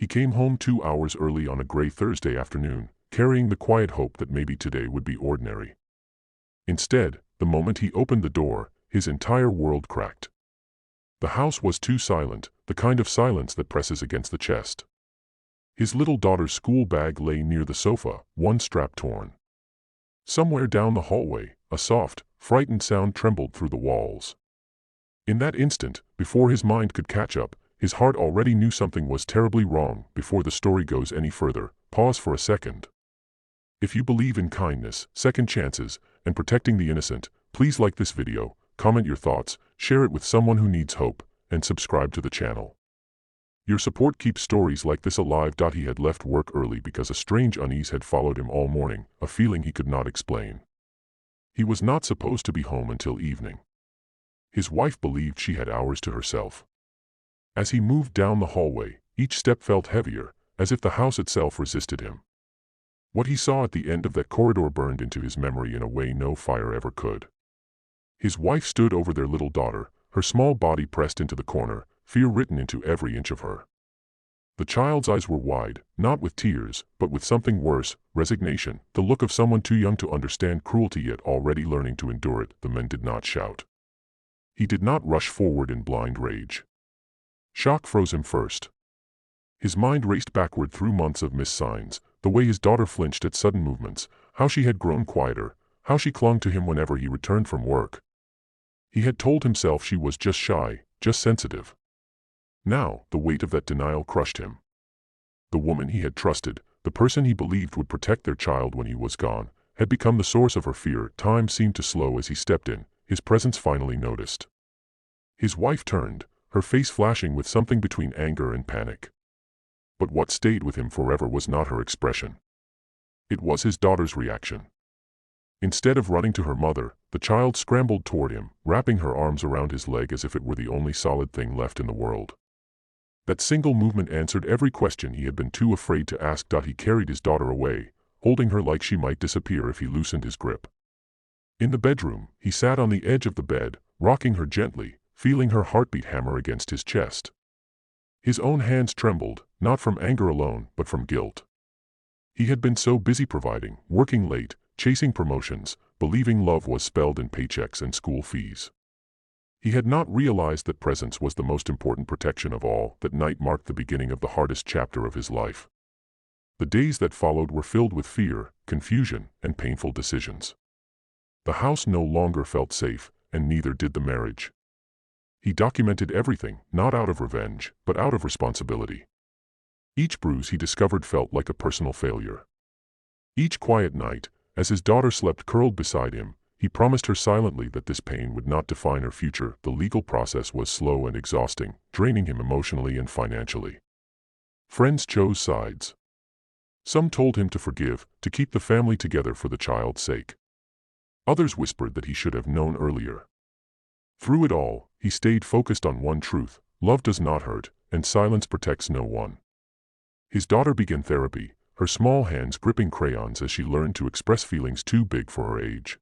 He came home 2 hours early on a gray Thursday afternoon, carrying the quiet hope that maybe today would be ordinary. Instead, the moment he opened the door, his entire world cracked. The house was too silent, the kind of silence that presses against the chest. His little daughter's school bag lay near the sofa, one strap torn. Somewhere down the hallway, a soft, frightened sound trembled through the walls. In that instant, before his mind could catch up, his heart already knew something was terribly wrong. Before the story goes any further, pause for a second. If you believe in kindness, second chances, and protecting the innocent, please like this video, comment your thoughts, share it with someone who needs hope, and subscribe to the channel. Your support keeps stories like this alive. He had left work early because a strange unease had followed him all morning, a feeling he could not explain. He was not supposed to be home until evening. His wife believed she had hours to herself. As he moved down the hallway, each step felt heavier, as if the house itself resisted him. What he saw at the end of that corridor burned into his memory in a way no fire ever could. His wife stood over their little daughter, her small body pressed into the corner, fear written into every inch of her. The child's eyes were wide, not with tears, but with something worse, resignation, the look of someone too young to understand cruelty yet already learning to endure it. The man did not shout. He did not rush forward in blind rage. Shock froze him first. His mind raced backward through months of missed signs, the way his daughter flinched at sudden movements, how she had grown quieter, how she clung to him whenever he returned from work. He had told himself she was just shy, just sensitive. Now, the weight of that denial crushed him. The woman he had trusted, the person he believed would protect their child when he was gone, had become the source of her fear. Time seemed to slow as he stepped in, his presence finally noticed. His wife turned, her face flashing with something between anger and panic. But what stayed with him forever was not her expression. It was his daughter's reaction. Instead of running to her mother, the child scrambled toward him, wrapping her arms around his leg as if it were the only solid thing left in the world. That single movement answered every question he had been too afraid to ask. He carried his daughter away, holding her like she might disappear if he loosened his grip. In the bedroom, he sat on the edge of the bed, rocking her gently, feeling her heartbeat hammer against his chest. His own hands trembled, not from anger alone, but from guilt. He had been so busy providing, working late, chasing promotions, believing love was spelled in paychecks and school fees. He had not realized that presence was the most important protection of all. That night marked the beginning of the hardest chapter of his life. The days that followed were filled with fear, confusion, and painful decisions. The house no longer felt safe, and neither did the marriage. He documented everything, not out of revenge, but out of responsibility. Each bruise he discovered felt like a personal failure. Each quiet night, as his daughter slept curled beside him, he promised her silently that this pain would not define her future. The legal process was slow and exhausting, draining him emotionally and financially. Friends chose sides. Some told him to forgive, to keep the family together for the child's sake. Others whispered that he should have known earlier. Through it all, he stayed focused on one truth: love does not hurt, and silence protects no one. His daughter began therapy, her small hands gripping crayons as she learned to express feelings too big for her age.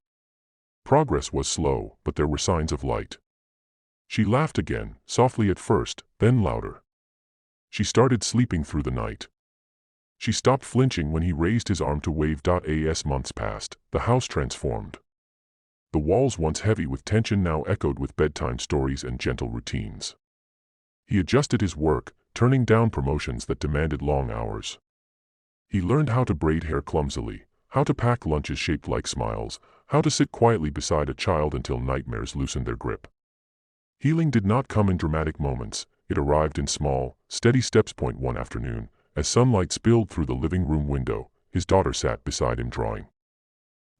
Progress was slow, but there were signs of light. She laughed again, softly at first, then louder. She started sleeping through the night. She stopped flinching when he raised his arm to wave. As months passed, the house transformed. The walls, once heavy with tension, now echoed with bedtime stories and gentle routines. He adjusted his work, turning down promotions that demanded long hours. He learned how to braid hair clumsily, how to pack lunches shaped like smiles, how to sit quietly beside a child until nightmares loosened their grip. Healing did not come in dramatic moments, it arrived in small, steady steps. One afternoon, as sunlight spilled through the living room window, his daughter sat beside him drawing.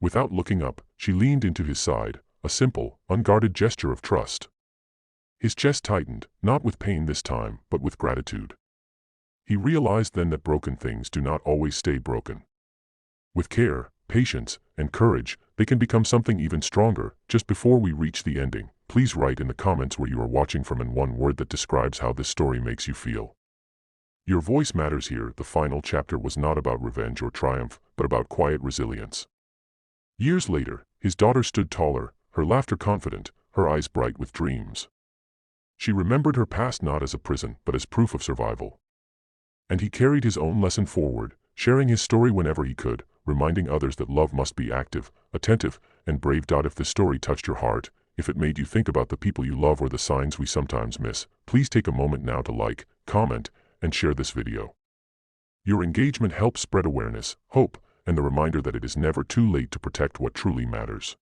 Without looking up, she leaned into his side, a simple, unguarded gesture of trust. His chest tightened, not with pain this time, but with gratitude. He realized then that broken things do not always stay broken. With care, patience, and courage, they can become something even stronger. Just before we reach the ending, please write in the comments where you are watching from and one word that describes how this story makes you feel. Your voice matters here. The final chapter was not about revenge or triumph, but about quiet resilience. Years later, his daughter stood taller, her laughter confident, her eyes bright with dreams. She remembered her past not as a prison, but as proof of survival. And he carried his own lesson forward, sharing his story whenever he could, reminding others that love must be active, attentive, and brave. If this story touched your heart, if it made you think about the people you love or the signs we sometimes miss, please take a moment now to like, comment, and share this video. Your engagement helps spread awareness, hope, and the reminder that it is never too late to protect what truly matters.